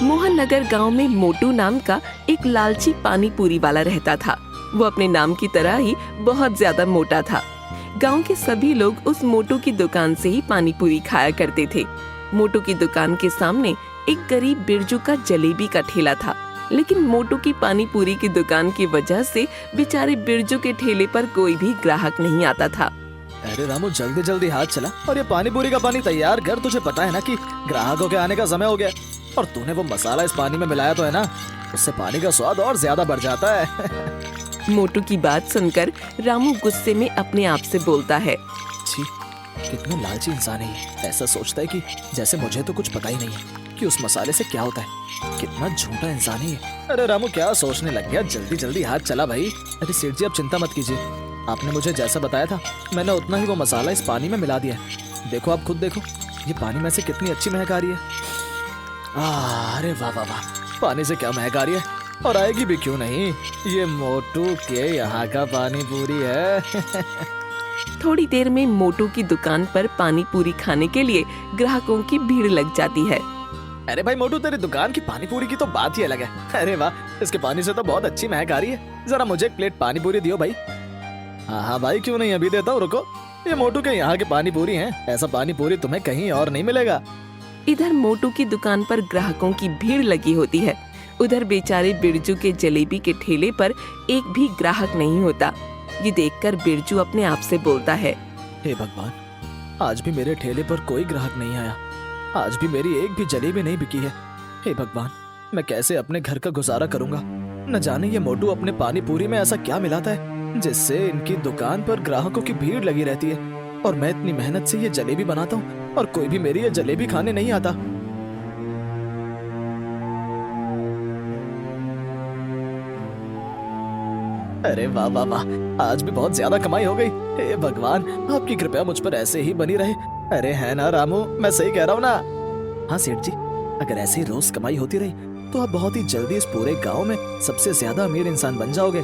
मोहन नगर गांव में मोटू नाम का एक लालची पानी पूरी वाला रहता था। वो अपने नाम की तरह ही बहुत ज्यादा मोटा था। गांव के सभी लोग उस मोटू की दुकान से ही पानी पूरी खाया करते थे। मोटू की दुकान के सामने एक गरीब बिरजू का जलेबी का ठेला था, लेकिन मोटू की पानी पूरी की दुकान की वजह से बेचारे बिरजू के ठेले पर कोई भी ग्राहक नहीं आता था। अरे रामू, जल्दी जल्दी हाथ चला और ये पानी पूरी का पानी तैयार कर। तुझे पता है ना कि ग्राहकों के आने का समय हो गया, और तूने वो मसाला इस पानी में मिलाया तो है ना, उससे पानी का स्वाद और ज्यादा बढ़ जाता है। मोटू की बात सुनकर रामू गुस्से में अपने आप से बोलता है, छी, कितना लालची इंसान है ये। ऐसा सोचता है कि जैसे मुझे तो कुछ पता ही नहीं है कि उस मसाले से क्या होता है। कितना झूठा इंसान है ये। अरे रामू, क्या सोचने लग गया? जल्दी जल्दी हाथ चला भाई। अरे सेठ जी, आप चिंता मत कीजिए, आपने मुझे जैसा बताया था मैंने उतना ही वो मसाला इस पानी में मिला दिया है। देखो, आप खुद देखो, ये पानी में से कितनी अच्छी महक आ रही है। अरे वाह वाह वाह, पानी से क्या महक आ रही है, और आएगी भी क्यों नहीं। ये मोटू के यहाँ का पानी पूरी है। थोड़ी देर में मोटू की दुकान पर पानी पूरी खाने के लिए ग्राहकों की भीड़ लग जाती है। अरे भाई मोटू, तेरी दुकान की पानी पूरी की तो बात ही अलग है। अरे वाह, इसके पानी से तो बहुत अच्छी महक आ रही है। जरा मुझे एक प्लेट पानी पूरी दियो भाई। हाँ भाई, क्यों नहीं, अभी देता हूँ, रुको। ये मोटू के यहाँ की पानी पूरी है, ऐसा पानी पूरी तुम्हें कहीं और नहीं मिलेगा। इधर मोटू की दुकान पर ग्राहकों की भीड़ लगी होती है, उधर बेचारे बिरजू के जलेबी के ठेले पर एक भी ग्राहक नहीं होता। ये देखकर बिरजू अपने आप से बोलता है, हे भगवान, आज भी मेरे ठेले पर कोई ग्राहक नहीं आया, आज भी मेरी एक भी जलेबी नहीं बिकी है। हे भगवान, मैं कैसे अपने घर का गुजारा करूंगा। न जाने ये मोटू अपने पानी पूरी में ऐसा क्या मिलाता है जिससे इनकी दुकान पर ग्राहकों की भीड़ लगी रहती है, और मैं इतनी मेहनत से ये जलेबी बनाता हूँ और कोई भी मेरी ये जलेबी खाने नहीं आता। अरे वाह वाह वाह, आज भी बहुत ज्यादा कमाई हो गई। हे भगवान, आपकी कृपया मुझ पर ऐसे ही बनी रहे। अरे है ना रामू, मैं सही कह रहा हूँ ना? हाँ सेठ जी, अगर ऐसे ही रोज कमाई होती रही तो आप बहुत ही जल्दी इस पूरे गांव में सबसे ज्यादा अमीर इंसान बन जाओगे।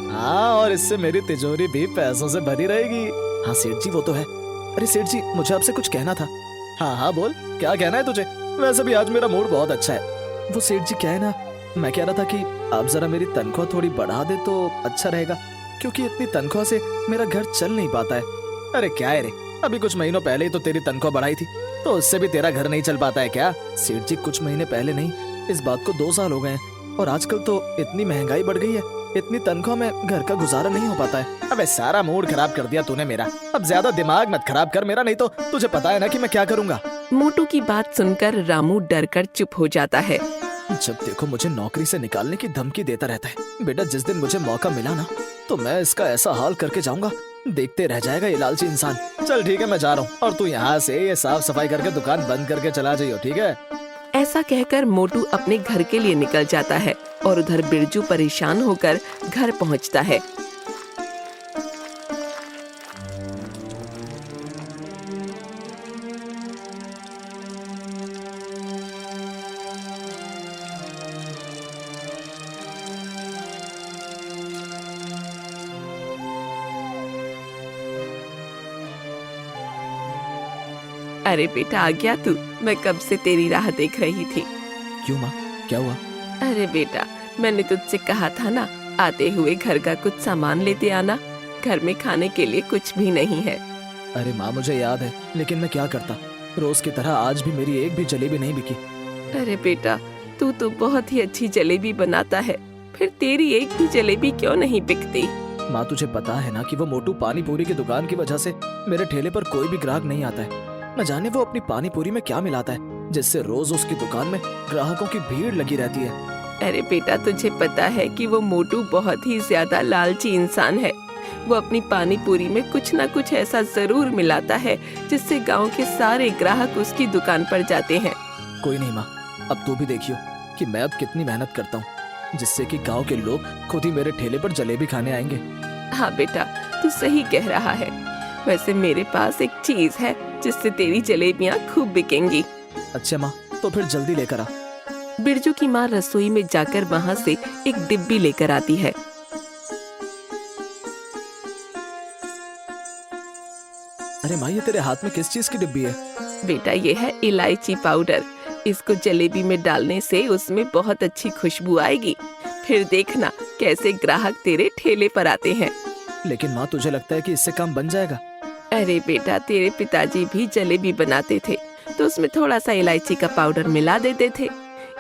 हाँ, और इससे मेरी तिजोरी भी पैसों से भरी रहेगी। हाँ सेठ जी, वो तो है। अरे सेठ जी, मुझे आपसे कुछ कहना था। हाँ हाँ बोल, क्या कहना है तुझे? वैसे भी आज मेरा मूड बहुत अच्छा है। वो सेठ जी, क्या है ना, मैं कह रहा था कि आप जरा मेरी तनख्वाह थोड़ी बढ़ा दे तो अच्छा रहेगा, क्योंकि इतनी तनख्वाह से मेरा घर चल नहीं पाता है। अरे क्या है रे, अभी कुछ महीनों पहले ही तो तेरी तनख्वाह बढ़ाई थी, तो उससे भी तेरा घर नहीं चल पाता है क्या? सेठ जी, कुछ महीने पहले नहीं, इस बात को 2 साल हो गए हैं, और आजकल तो इतनी महंगाई बढ़ गई है, इतनी तनख्वाह में घर का गुजारा नहीं हो पाता है। अबे सारा मूड खराब कर दिया तूने मेरा। अब ज्यादा दिमाग मत खराब कर मेरा, नहीं तो तुझे पता है ना कि मैं क्या करूंगा। मोटू की बात सुनकर रामू डर कर चुप हो जाता है। जब देखो मुझे नौकरी से निकालने की धमकी देता रहता है। बेटा, जिस दिन मुझे मौका मिला ना, तो मैं इसका ऐसा हाल करके जाऊंगा, देखते रह जाएगा ये लालची इंसान। चल ठीक है, मैं जा रहा हूँ, और तू यहाँ से ये साफ सफाई करके दुकान बंद करके चला जाइयो, ठीक है? ऐसा कहकर मोटू अपने घर के लिए निकल जाता है, और उधर बिरजू परेशान होकर घर पहुँचता है। अरे बेटा, आ गया तू? मैं कब से तेरी राह देख रही थी। क्यों माँ, क्या हुआ? अरे बेटा, मैंने तुझसे कहा था ना, आते हुए घर का कुछ सामान लेते आना। घर में खाने के लिए कुछ भी नहीं है। अरे माँ, मुझे याद है, लेकिन मैं क्या करता, रोज की तरह आज भी मेरी एक भी जलेबी नहीं बिकी। अरे बेटा, तू तो बहुत ही अच्छी जलेबी बनाता है, फिर तेरी एक भी जलेबी क्यों नहीं बिकती? माँ, तुझे पता है ना कि वो मोटू पानी पूरी की दुकान की वजह से मेरे ठेले पर कोई भी ग्राहक नहीं आता है। न जाने वो अपनी पानी पूरी में क्या मिलाता है जिससे रोज उसकी दुकान में ग्राहकों की भीड़ लगी रहती है। अरे बेटा, तुझे पता है कि वो मोटू बहुत ही ज्यादा लालची इंसान है। वो अपनी पानी पूरी में कुछ न कुछ ऐसा जरूर मिलाता है जिससे गांव के सारे ग्राहक उसकी दुकान पर जाते हैं। कोई नहीं माँ, अब तू भी देखियो कि मैं अब कितनी मेहनत करता हूँ, जिससे कि गांव के लोग खुद ही मेरे ठेले पर जलेबी खाने आएंगे। हाँ बेटा, तू सही कह रहा है। वैसे मेरे पास एक चीज है जिससे तेरी जलेबियाँ खूब बिकेंगी। अच्छा माँ, तो फिर जल्दी लेकर आ। बिरजू की माँ रसोई में जाकर वहाँ से एक डिब्बी लेकर आती है। अरे माँ, ये तेरे हाथ में किस चीज की डिब्बी है? बेटा, ये है इलायची पाउडर। इसको जलेबी में डालने से उसमें बहुत अच्छी खुशबू आएगी। फिर देखना कैसे ग्राहक तेरे ठेले पर आते हैं। लेकिन माँ, तुझे लगता है कि इससे काम बन जाएगा? अरे बेटा, तेरे पिताजी भी जलेबी बनाते थे तो उसमें थोड़ा सा इलायची का पाउडर मिला देते थे,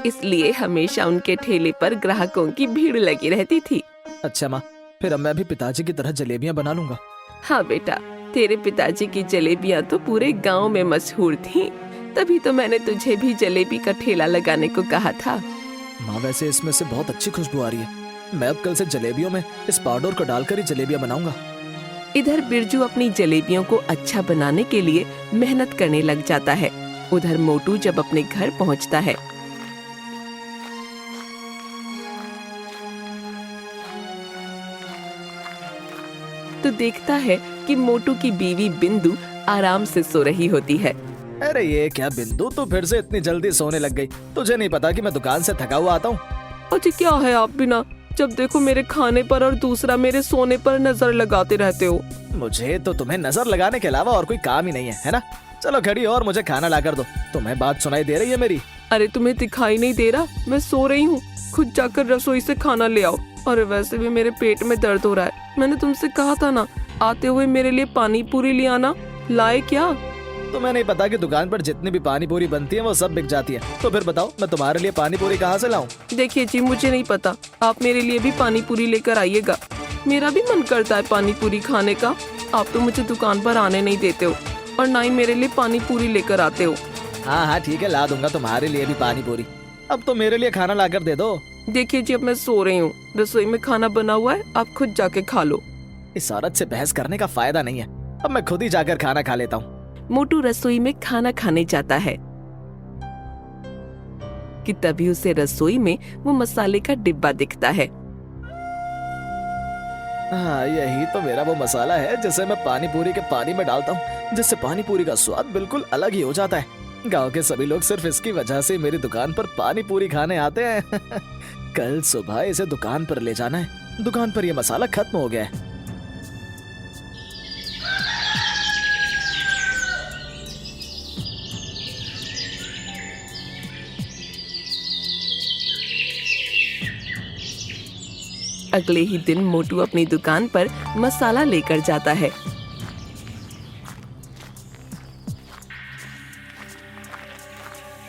इसलिए हमेशा उनके ठेले पर ग्राहकों की भीड़ लगी रहती थी। अच्छा माँ, फिर अब मैं भी पिताजी की तरह जलेबियाँ बना लूंगा। हाँ बेटा, तेरे पिताजी की जलेबियाँ तो पूरे गांव में मशहूर थीं। तभी तो मैंने तुझे भी जलेबी का ठेला लगाने को कहा था। माँ, वैसे इसमें से बहुत अच्छी खुशबू आ रही है। मैं अब कल से जलेबियों में इस पाउडर को डालकर ही जलेबियाँ बनाऊंगा। इधर बिरजू अपनी जलेबियों को अच्छा बनाने के लिए मेहनत करने लग जाता है। उधर मोटू जब अपने घर पहुंचता है तो देखता है कि मोटू की बीवी बिंदु आराम से सो रही होती है। अरे ये क्या बिंदु, तू फिर से इतनी जल्दी सोने लग गई? तुझे नहीं पता कि मैं दुकान से थका हुआ आता हूँ? अजी क्या है आप बिना जब देखो मेरे खाने पर और दूसरा मेरे सोने पर नजर लगाते रहते हो। मुझे तो तुम्हें नजर लगाने के अलावा और कोई काम ही नहीं है ना? चलो खड़ी हो और मुझे खाना ला कर दो। तुम्हें बात सुनाई दे रही है मेरी? अरे तुम्हें दिखाई नहीं दे रहा? मैं सो रही हूँ, खुद जाकर रसोई से खाना ले आओ। अरे वैसे भी मेरे पेट में दर्द हो रहा है। मैंने तुमसे कहा था ना, आते हुए मेरे लिए पानी पूरी ले आना। लाए क्या? तुम्हें नहीं पता कि दुकान पर जितनी भी पानी पूरी बनती है वो सब बिक जाती है? तो फिर बताओ, मैं तुम्हारे लिए पानी पूरी कहाँ से लाऊं? देखिए जी, मुझे नहीं पता, आप मेरे लिए भी पानी पूरी लेकर आइएगा। मेरा भी मन करता है पानी पूरी खाने का। आप तो मुझे दुकान पर आने नहीं देते हो और ना ही मेरे लिए पानी पूरी लेकर आते हो। हाँ हाँ ठीक है, ला दूंगा तुम्हारे लिए भी पानी पूरी। अब तो मेरे लिए खाना ला कर दे दो। देखिए जी, अब मैं सो रही हूँ, रसोई में खाना बना हुआ है, आप खुद जाके खा लो। इस औरत से बहस करने का फायदा नहीं है, अब मैं खुद ही जाकर खाना खा लेता हूँ। मोटू रसोई में खाना खाने जाता है कि तभी उसे रसोई में वो मसाले का डिब्बा दिखता है। हाँ, यही तो मेरा वो मसाला है जिसे मैं पानी पूरी के पानी में डालता हूँ, जिससे पानी पूरी का स्वाद बिल्कुल अलग ही हो जाता है। गांव के सभी लोग सिर्फ इसकी वजह से मेरी दुकान पर पानी पूरी खाने आते हैं। कल सुबह इसे दुकान पर ले जाना है। दुकान पर ये मसाला खत्म हो गया है। अगले ही दिन मोटू अपनी दुकान पर मसाला लेकर जाता है।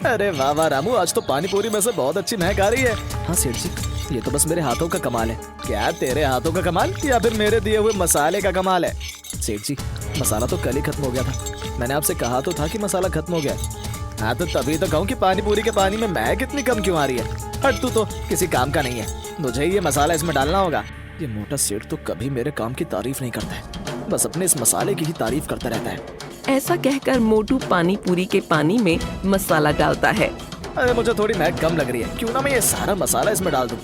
अरे वाह वाह रामू, आज तो पानी पूरी में से बहुत अच्छी महक आ रही है। हाँ सेठ जी, ये तो बस मेरे हाथों का कमाल है। क्या तेरे हाथों का कमाल या फिर मेरे दिए हुए मसाले का कमाल है? सेठ जी, मसाला तो कल ही खत्म हो गया था। मैंने आपसे कहा तो था कि मसाला खत्म हो गया है। हाँ तो तभी तो कहूँ कि पानी पूरी के पानी में महक इतनी कम क्यों आ रही है? हट, तू तो किसी काम का नहीं है, मुझे ही ये मसाला इसमें डालना होगा। ये मोटा सेठ तो कभी मेरे काम की तारीफ नहीं करता है, बस अपने इस मसाले की ही तारीफ करता रहता है। ऐसा कहकर मोटू पानी पूरी के पानी में मसाला डालता है। अरे मुझे थोड़ी महक कम लग रही है, क्यों ना मैं ये सारा मसाला इसमें डाल दूं?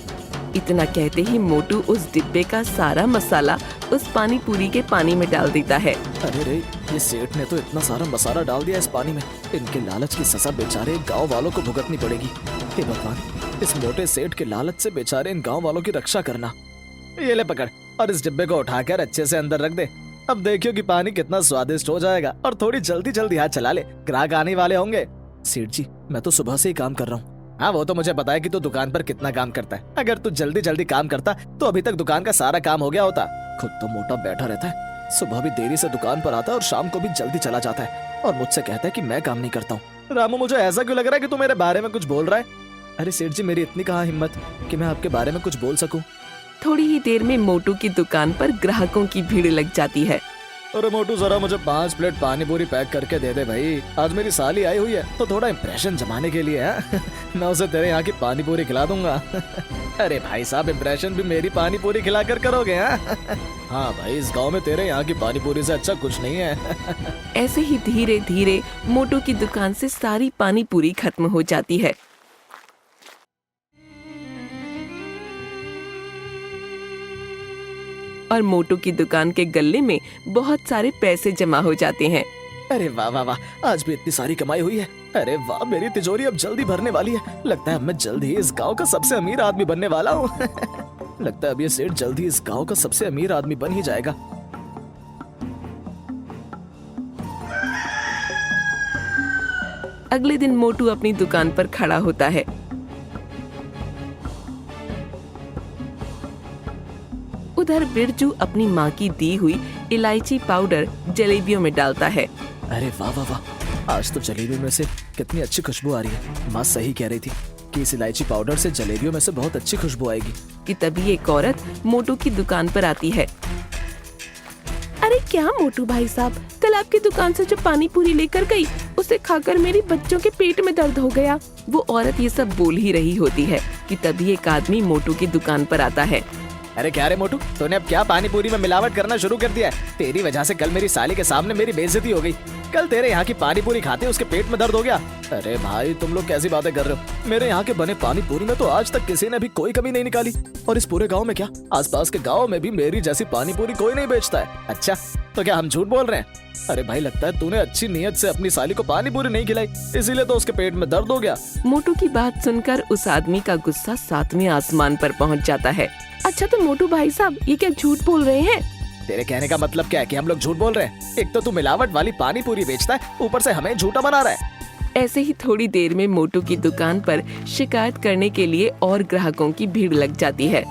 इतना कहते ही मोटू उस डिब्बे का सारा मसाला उस पानी पूरी के पानी में डाल देता है। अरे रे, ये सेठ ने तो इतना सारा मसाला डाल दिया इस पानी में। इनके लालच की सजा बेचारे गांव वालों को भुगतनी पड़ेगी। हे भगवान, इस मोटे सेठ के लालच से बेचारे इन गांव वालों की रक्षा करना। ये ले पकड़ और इस डिब्बे को उठाकर अच्छे से अंदर रख दे। अब देखियो कि पानी कितना स्वादिष्ट हो जाएगा। और थोड़ी जल्दी जल्दी हाथ चला ले, ग्राहक आने वाले होंगे। सेठ जी, मैं तो सुबह से ही काम कर रहा हूँ। हाँ वो तो मुझे पता है कि तू दुकान पर कितना काम करता है। अगर तू जल्दी जल्दी काम करता तो अभी तक दुकान का सारा काम हो गया होता। खुद तो मोटा बैठा रहता है, सुबह भी देरी से दुकान पर आता है और शाम को भी जल्दी चला जाता है और मुझसे कहता है कि मैं काम नहीं करता हूँ। रामू, मुझे ऐसा क्यों लग रहा है कि तू मेरे बारे में कुछ बोल रहा है? अरे सेठ जी, मेरी इतनी कहाँ हिम्मत कि मैं आपके बारे में कुछ बोल सकूं। थोड़ी ही देर में मोटू की दुकान पर ग्राहकों की भीड़ लग जाती है। अरे मोटू, जरा मुझे 5 प्लेट पानी पूरी पैक करके दे दे भाई। आज मेरी साली आई हुई है तो थोड़ा इम्प्रेशन जमाने के लिए है। मैं उसे तेरे यहाँ की पानी पूरी खिला दूंगा। अरे भाई साहब, इम्प्रेशन भी मेरी पानी पूरी खिला कर करोगे? हाँ भाई, इस गांव में तेरे यहाँ की पानी पूरी से अच्छा कुछ नहीं है। ऐसे ही धीरे धीरे मोटू की दुकान से सारी पानी पूरी खत्म हो जाती है। और मोटू की दुकान के गल्ले में बहुत सारे पैसे जमा हो जाते हैं। अरे वाह वाह वाह, आज भी इतनी सारी कमाई हुई है। अरे वाह, मेरी तिजोरी अब जल्दी भरने वाली है। लगता है अब मैं जल्द ही इस गांव का सबसे अमीर आदमी बनने वाला हूँ। लगता है अब ये सेठ जल्द ही इस गांव का सबसे अमीर आदमी बन ही जाएगा। अगले दिन मोटू अपनी दुकान पर खड़ा होता है। उधर बिरजू अपनी माँ की दी हुई इलायची पाउडर जलेबियों में डालता है। अरे वाह वाह वाह, आज तो जलेबियों में से कितनी अच्छी खुशबू आ रही है। माँ सही कह रही थी कि इस इलायची पाउडर से जलेबियों में से बहुत अच्छी खुशबू आएगी। कि तभी एक औरत मोटू की दुकान पर आती है। अरे क्या मोटू भाई साहब, कल आपकी दुकान से जो पानी पूरी लेकर गई उसे खाकर मेरी बच्चों के पेट में दर्द हो गया। वो औरत ये सब बोल ही रही होती है कि तभी एक आदमी मोटू की दुकान पर आता है। अरे क्या रे मोटू, तूने अब क्या पानी पूरी में मिलावट करना शुरू कर दिया है? तेरी वजह से कल मेरी साली के सामने मेरी बेइज्जती हो गई। कल तेरे यहाँ की पानी पूरी खाते उसके पेट में दर्द हो गया। अरे भाई, तुम लोग कैसी बातें कर रहे हो? मेरे यहाँ के बने पानी पूरी में तो आज तक किसी ने भी कोई कमी नहीं निकाली। और इस पूरे गाँव में क्या, आसपास के गाँव में भी मेरी जैसी पानी पूरी कोई नहीं बेचता है। अच्छा, तो क्या हम झूठ बोल रहे हैं? अरे भाई, लगता है तूने अच्छी नीयत से अपनी साली को पानी पूरी नहीं खिलाई, इसीलिए तो उसके पेट में दर्द हो गया। मोटू की बात सुनकर उस आदमी का गुस्सा 7वें आसमान पर पहुंच जाता है। अच्छा तो मोटू भाई साहब, ये क्या झूठ बोल रहे हैं? तेरे कहने का मतलब क्या है कि हम लोग झूठ बोल रहे हैं? एक तो तू मिलावट वाली पानी पूरी बेचता है, ऊपर से हमें झूठा बना रहा है। ऐसे ही थोड़ी देर में मोटू की दुकान पर शिकायत करने के लिए और ग्राहकों की भीड़ लग जाती है।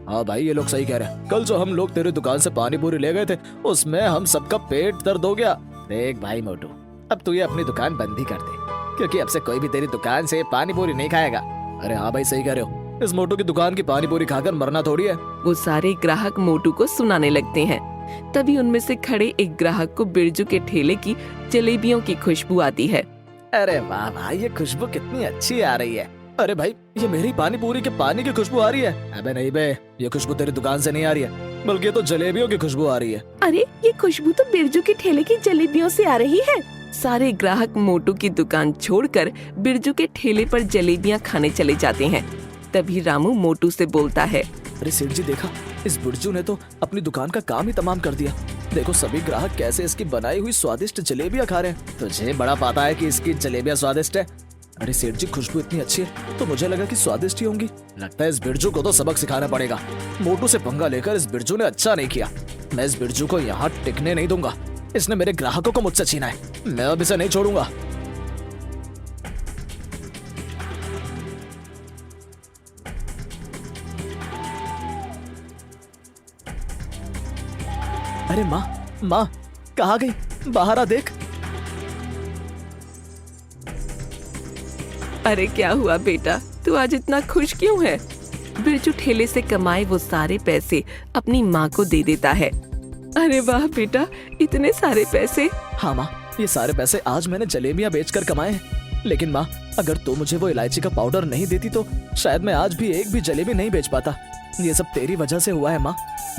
हाँ भाई, ये लोग सही कह रहे हैं। कल जो हम लोग तेरी दुकान से पानी पूरी ले गए थे, उसमें हम सबका पेट दर्द हो गया। देख भाई मोटू, अब तू ये अपनी दुकान बंद ही कर दे, क्योंकि अब से कोई भी तेरी दुकान से पानी पूरी नहीं खाएगा। अरे हाँ भाई, सही कह रहे हो। इस मोटू की दुकान की पानी पूरी खाकर मरना थोड़ी है। वो सारे ग्राहक मोटू को सुनाने लगते हैं। तभी उनमें से खड़े एक ग्राहक को बिरजू के ठेले की जलेबियों की खुशबू आती है। अरे वाह भाई, ये खुशबू कितनी अच्छी आ रही है। अरे भाई, ये मेरी पानी पूरी के पानी की खुशबू आ रही है। अबे नहीं बे, ये खुशबू तेरी दुकान से नहीं आ रही है, बल्कि ये तो जलेबियों की खुशबू आ रही है। अरे ये खुशबू तो बिरजू के ठेले की जलेबियों से आ रही है। सारे ग्राहक मोटू की दुकान छोड़कर बिरजू के ठेले पर जलेबियां खाने चले जाते हैं। तभी रामू मोटू से बोलता है। अरे सेठ जी, देखा, इस बिरजू ने तो अपनी दुकान का काम ही तमाम कर दिया। देखो सभी ग्राहक कैसे इसकी बनाई हुई स्वादिष्ट जलेबियां खा रहे हैं। तुझे बड़ा पता है कि इसकी जलेबियां स्वादिष्ट है। अरे सेठ जी, खुशबू इतनी अच्छी है तो मुझे लगा कि स्वादिष्ट ही होंगी। लगता है इस बिरजू को तो सबक सिखाना पड़ेगा। मोटू से पंगा लेकर इस बिरजू ने अच्छा नहीं किया। मैं इस बिरजू को यहाँ टिकने नहीं दूंगा। इसने मेरे ग्राहकों को मुझसे छीना है, मैं अब इसे नहीं छोड़ूंगा। अरे माँ, माँ कहाँ गई? बाहर आ देख। अरे क्या हुआ बेटा, तू आज इतना खुश क्यों है? बिरजू ठेले से कमाए वो सारे पैसे अपनी माँ को दे देता है। अरे वाह बेटा, इतने सारे पैसे। हाँ माँ, ये सारे पैसे आज मैंने जलेबियाँ बेचकर कमाए हैं। लेकिन माँ, अगर तू मुझे वो इलायची का पाउडर नहीं देती तो शायद मैं आज भी एक भी जलेबी नहीं बेच पाता। ये सब तेरी वजह से हुआ है माँ।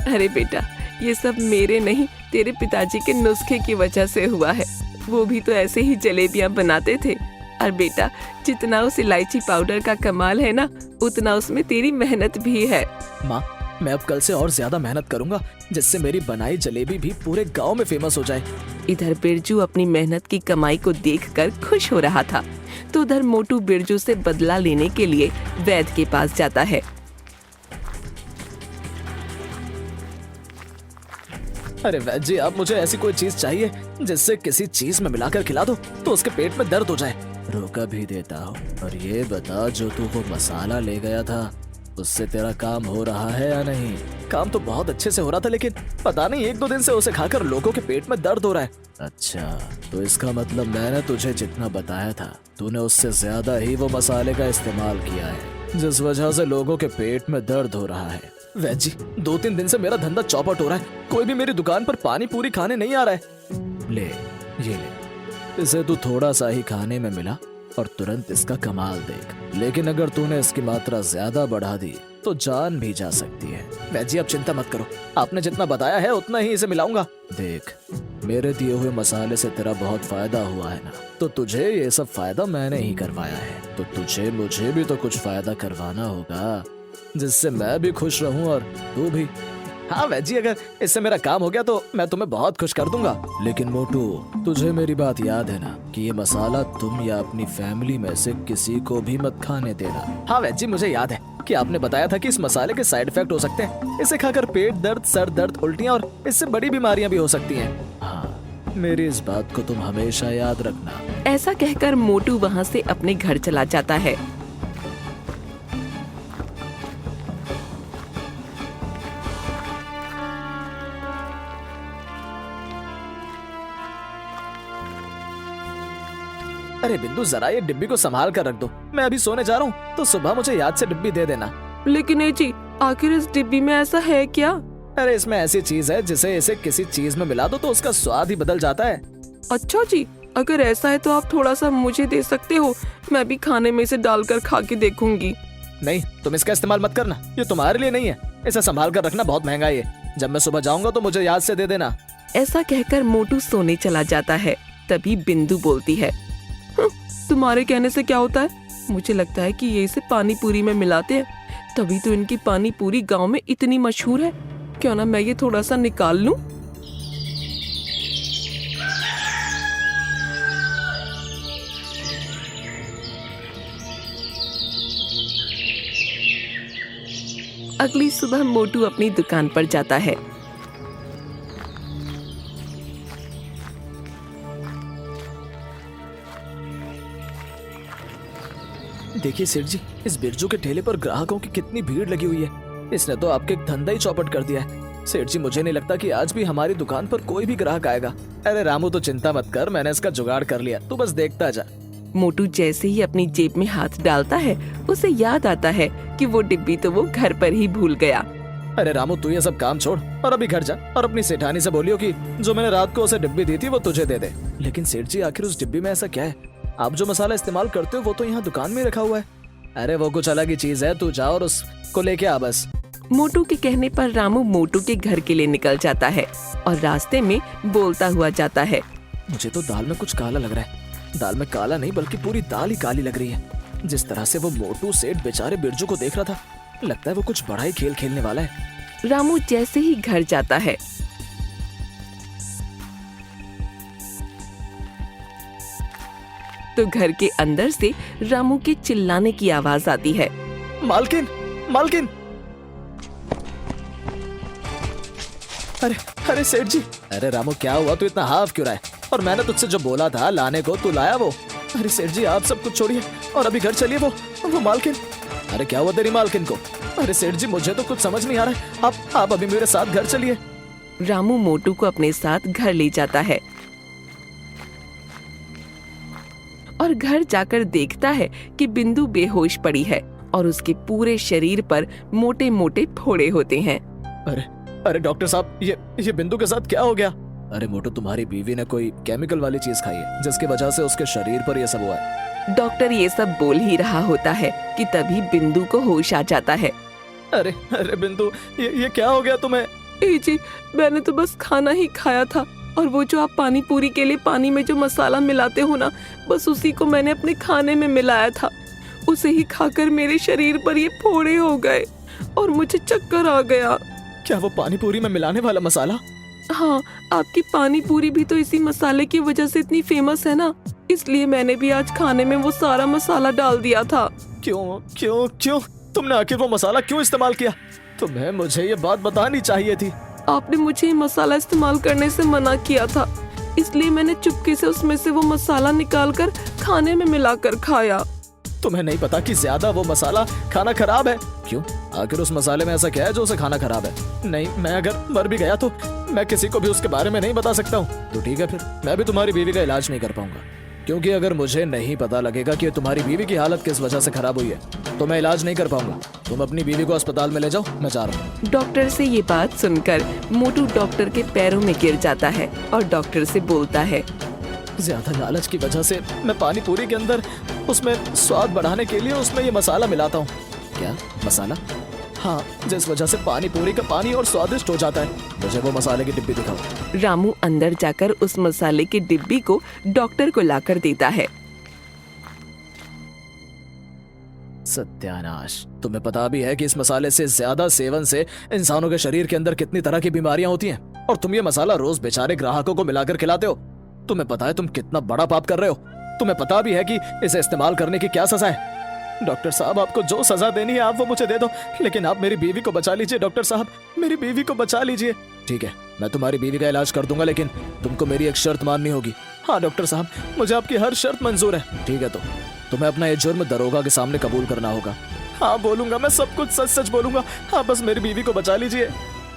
अरे बेटा, ये सब मेरे नहीं, तेरे पिताजी के नुस्खे की वजह से हुआ है। वो भी तो ऐसे ही जलेबियाँ बनाते थे। और बेटा, जितना उस इलायची पाउडर का कमाल है ना, उतना उसमें तेरी मेहनत भी है। माँ, मैं अब कल से और ज्यादा मेहनत करूंगा, जिससे मेरी बनाई जलेबी भी पूरे गांव में फेमस हो जाए। इधर बिरजू अपनी मेहनत की कमाई को देखकर खुश हो रहा था, तो उधर मोटू बिरजू से बदला लेने के लिए वैद्य के पास जाता है। अरे वैद्य जी, आप मुझे ऐसी कोई चीज चाहिए जिससे किसी चीज में मिलाकर खिला दो तो उसके पेट में दर्द हो जाए। रोका भी देता हूँ। और ये बता, जो तू वो मसाला ले गया था, उससे तेरा काम हो रहा है या नहीं? काम तो बहुत अच्छे से हो रहा था, लेकिन पता नहीं 1-2 दिन से उसे खाकर लोगों के पेट में दर्द हो रहा है। अच्छा, तो इसका मतलब मैंने तुझे जितना बताया था, तूने उससे ज्यादा ही वो मसाले का इस्तेमाल किया है, जिस वजह से लोगों के पेट में दर्द हो रहा है। वैद्य जी, 2-3 दिन से मेरा धंधा चौपट हो रहा है, कोई भी मेरी दुकान पर पानी पूरी खाने नहीं आ रहा है। ले, ये ले, इसे तू थोड़ा सा ही खाने में मिला और तुरंत इसका कमाल देख। लेकिन अगर तूने इसकी मात्रा ज्यादा बढ़ा दी तो जान भी जा सकती है। वैद्य जी, आप चिंता मत करो, आपने जितना बताया है उतना ही इसे मिलाऊंगा। देख, मेरे दिए हुए मसाले से तेरा बहुत फायदा हुआ है ना, तो तुझे ये सब फायदा मैंने ही करवाया है, तो तुझे मुझे भी तो कुछ फायदा करवाना होगा, जिससे मैं भी खुश रहूं और तू भी। हाँ वैजी, अगर इससे मेरा काम हो गया तो मैं तुम्हें बहुत खुश कर दूंगा। लेकिन मोटू, तुझे मेरी बात याद है ना कि ये मसाला तुम या अपनी फैमिली में से किसी को भी मत खाने देना। हाँ वैजी, मुझे याद है कि आपने बताया था कि इस मसाले के साइड इफेक्ट हो सकते हैं। इसे खाकर पेट दर्द, सर दर्द, उल्टियाँ और इससे बड़ी बीमारियां भी हो सकती हैं। हाँ, मेरी इस बात को तुम हमेशा याद रखना। ऐसा कहकर मोटू वहाँ से अपने घर चला जाता है। अरे बिंदु, जरा ये डिब्बी को संभाल कर रख दो। मैं अभी सोने जा रहा हूँ, तो सुबह मुझे याद से डिब्बी दे देना। लेकिन ए जी, आखिर इस डिब्बी में ऐसा है क्या? अरे इसमें ऐसी चीज है जिसे इसे किसी चीज में मिला दो तो उसका स्वाद ही बदल जाता है। अच्छा जी, अगर ऐसा है तो आप थोड़ा सा मुझे दे सकते हो, मैं भी खाने में इसे डालकर खा के देखूंगी। नहीं, तुम इसका इस्तेमाल मत करना, ये तुम्हारे लिए नहीं है। इसे संभाल कर रखना, बहुत महंगा है। जब मैं सुबह जाऊंगा तो मुझे याद से दे देना। ऐसा कहकर मोटू सोने चला जाता है। तभी बिंदु बोलती है, तुम्हारे कहने से क्या होता है? मुझे लगता है कि ये इसे पानी पूरी में मिलाते हैं, तभी तो इनकी पानी पूरी गांव में इतनी मशहूर है। क्यों ना मैं ये थोड़ा सा निकाल लूं? अगली सुबह मोटू अपनी दुकान पर जाता है। देखिए सेठ जी, इस बिरजू के ठेले पर ग्राहकों की कितनी भीड़ लगी हुई है। इसने तो आपके धंधा ही चौपट कर दिया है। सेठ जी, मुझे नहीं लगता कि आज भी हमारी दुकान पर कोई भी ग्राहक आएगा। अरे रामू, तो चिंता मत कर, मैंने इसका जुगाड़ कर लिया, तू बस देखता जा। मोटू जैसे ही अपनी जेब में हाथ डालता है, उसे याद आता है कि वो डिब्बी तो वो घर पर ही भूल गया। अरे रामू, तू ये सब काम छोड़ और अभी घर जा और अपनी सेठानी से बोलियो कि जो मैंने रात को उसे डिब्बी दी थी वो तुझे दे दे। लेकिन सेठ जी, आखिर उस डिब्बी में ऐसा क्या है? आप जो मसाला इस्तेमाल करते हो वो तो यहाँ दुकान में रखा हुआ है। अरे वो कुछ अलग ही चीज है, तू जा और उसको लेके आ बस। मोटू के कहने पर रामू मोटू के घर के लिए निकल जाता है और रास्ते में बोलता हुआ जाता है, मुझे तो दाल में कुछ काला लग रहा है। दाल में काला नहीं बल्कि पूरी दाल ही काली लग रही है। जिस तरह से वो मोटू सेठ बेचारे बिरजू को देख रहा था, लगता है वो कुछ बड़ा ही खेल खेलने वाला है। रामू जैसे ही घर जाता है, तो घर के अंदर से रामू के चिल्लाने की आवाज आती है। मालकिन, मालकिन! अरे अरे सेठ जी! अरे रामू, क्या हुआ? तू इतना हाफ क्यों रहा है? और मैंने तुझसे जो बोला था लाने को, तू लाया वो? अरे सेठ जी, आप सब कुछ छोड़िए और अभी घर चलिए। वो मालकिन! अरे क्या हुआ तेरी मालकिन को? अरे सेठ जी, मुझे तो कुछ समझ नहीं आ रहा है। आप अभी मेरे साथ घर चलिए। रामू मोटू को अपने साथ घर ले जाता है और घर जाकर देखता है कि बिंदु बेहोश पड़ी है और उसके पूरे शरीर पर मोटे मोटे फोड़े होते हैं। अरे डॉक्टर साहब, ये बिंदु के साथ क्या हो गया? अरे मोटू, तुम्हारी बीवी ने कोई केमिकल वाली चीज खाई है जिसकी वजह से उसके शरीर पर यह सब हुआ है। डॉक्टर ये सब बोल ही रहा होता है कि तभी बिंदु को होश आ जाता है। अरे अरे बिंदु, ये क्या हो गया तुम्हें? ए जी, मैंने तो बस खाना ही खाया था और वो जो आप पानी पूरी के लिए पानी में जो मसाला मिलाते हो ना, बस उसी को मैंने अपने खाने में मिलाया था। उसे ही खाकर मेरे शरीर पर ये फोड़े हो गए और मुझे चक्कर आ गया। क्या वो पानी पूरी में मिलाने वाला मसाला? हाँ, आपकी पानी पूरी भी तो इसी मसाले की वजह से इतनी फेमस है ना, इसलिए मैंने भी आज खाने में वो सारा मसाला डाल दिया था। क्यों क्यों क्यों? तुमने आखिर वो मसाला क्यों इस्तेमाल किया? तुम्हें मुझे ये बात बतानी चाहिए थी। आपने मुझे ये मसाला इस्तेमाल करने से मना किया था, इसलिए मैंने चुपके से उसमें से वो मसाला निकालकर खाने में मिलाकर खाया। तुम्हें नहीं पता कि ज्यादा वो मसाला खाना खराब है? क्यों? आखिर उस मसाले में ऐसा क्या है जो उसे खाना खराब है? नहीं, मैं अगर मर भी गया तो मैं किसी को भी उसके बारे में नहीं बता सकता हूँ। तो ठीक है, फिर मैं भी तुम्हारी बीवी का इलाज नहीं कर पाऊंगा, क्योंकि अगर मुझे नहीं पता लगेगा कि तुम्हारी बीवी की हालत किस वजह से खराब हुई है तो मैं इलाज नहीं कर पाऊंगा। तुम अपनी बीवी को अस्पताल में ले जाओ, मैं जा रहा हूँ। डॉक्टर से ये बात सुनकर मोटू डॉक्टर के पैरों में गिर जाता है और डॉक्टर से बोलता है, ज्यादा लालच की वजह से मैं पानी पूरी के अंदर उसमें स्वाद बढ़ाने के लिए उसमें ये मसाला मिलाता हूँ। क्या मसाला? हाँ, जिस वजह से पानी पूरी का पानी और स्वादिष्ट हो जाता है। मुझे वो मसाले की डिब्बी दिखाओ। रामू अंदर जाकर उस मसाले की डिब्बी को डॉक्टर को लाकर देता है। सत्यानाश, तुम्हें पता भी है कि इस मसाले से ज्यादा सेवन से इंसानों के शरीर के अंदर कितनी तरह की बीमारियां होती हैं, और तुम ये मसाला रोज बेचारे ग्राहकों को मिलाकर खिलाते हो। तुम्हें पता है तुम कितना बड़ा पाप कर रहे हो। तुम्हें पता भी है कि इसे इस्तेमाल करने की क्या सजा है। डॉक्टर साहब, आपको जो सजा देनी है आप वो मुझे दे दो, लेकिन आप मेरी बीवी को बचा लीजिए। डॉक्टर साहब, मेरी बीवी को बचा लीजिए। ठीक है, मैं तुम्हारी बीवी का इलाज कर दूंगा, लेकिन तुमको मेरी एक शर्त माननी होगी। हाँ डॉक्टर साहब, मुझे आपकी हर शर्त मंजूर है। ठीक है, तो तुम्हें अपना ये जुर्म दरोगा के सामने कबूल करना होगा। हाँ बोलूंगा, मैं सब कुछ सच सच बोलूंगा। हाँ बस मेरी बीवी को बचा लीजिए।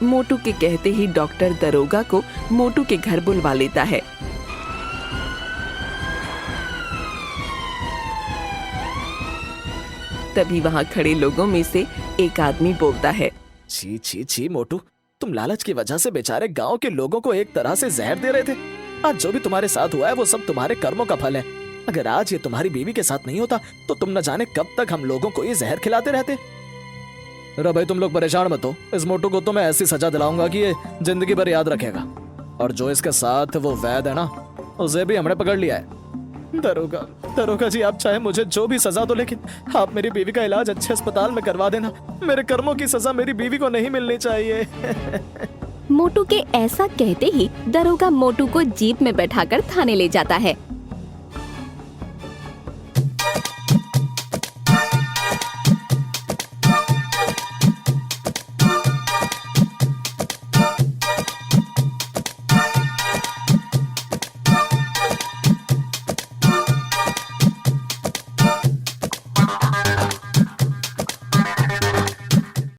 मोटू के कहते ही डॉक्टर दरोगा को मोटू के घर बुलवा लेता है। तभी वहाँ खड़े लोगों में से एक आदमी बोलता है, छी छी छी मोटू, तुम लालच की वजह से बेचारे गांव के लोगों को एक तरह से जहर दे रहे थे। आज जो भी तुम्हारे साथ हुआ है वो सब तुम्हारे कर्मों का फल है। अगर आज ये तुम्हारी बीवी के साथ नहीं होता तो तुम न जाने कब तक हम लोगों को ये जहर खिलाते रहते। अरे भाई तुम लोग परेशान मत हो, इस मोटू को तो मैं ऐसी सजा दिलाऊंगा कि ये जिंदगी भर याद रखेगा। और जो इसके साथ वो वैद है ना, उसे भी हमने पकड़ लिया है। दरोगा जी, आप चाहे मुझे जो भी सजा दो, लेकिन आप मेरी बीवी का इलाज अच्छे अस्पताल में करवा देना। मेरे कर्मों की सजा मेरी बीवी को नहीं मिलनी चाहिए। मोटू के ऐसा कहते ही दरोगा मोटू को जीप में बैठाकर थाने ले जाता है।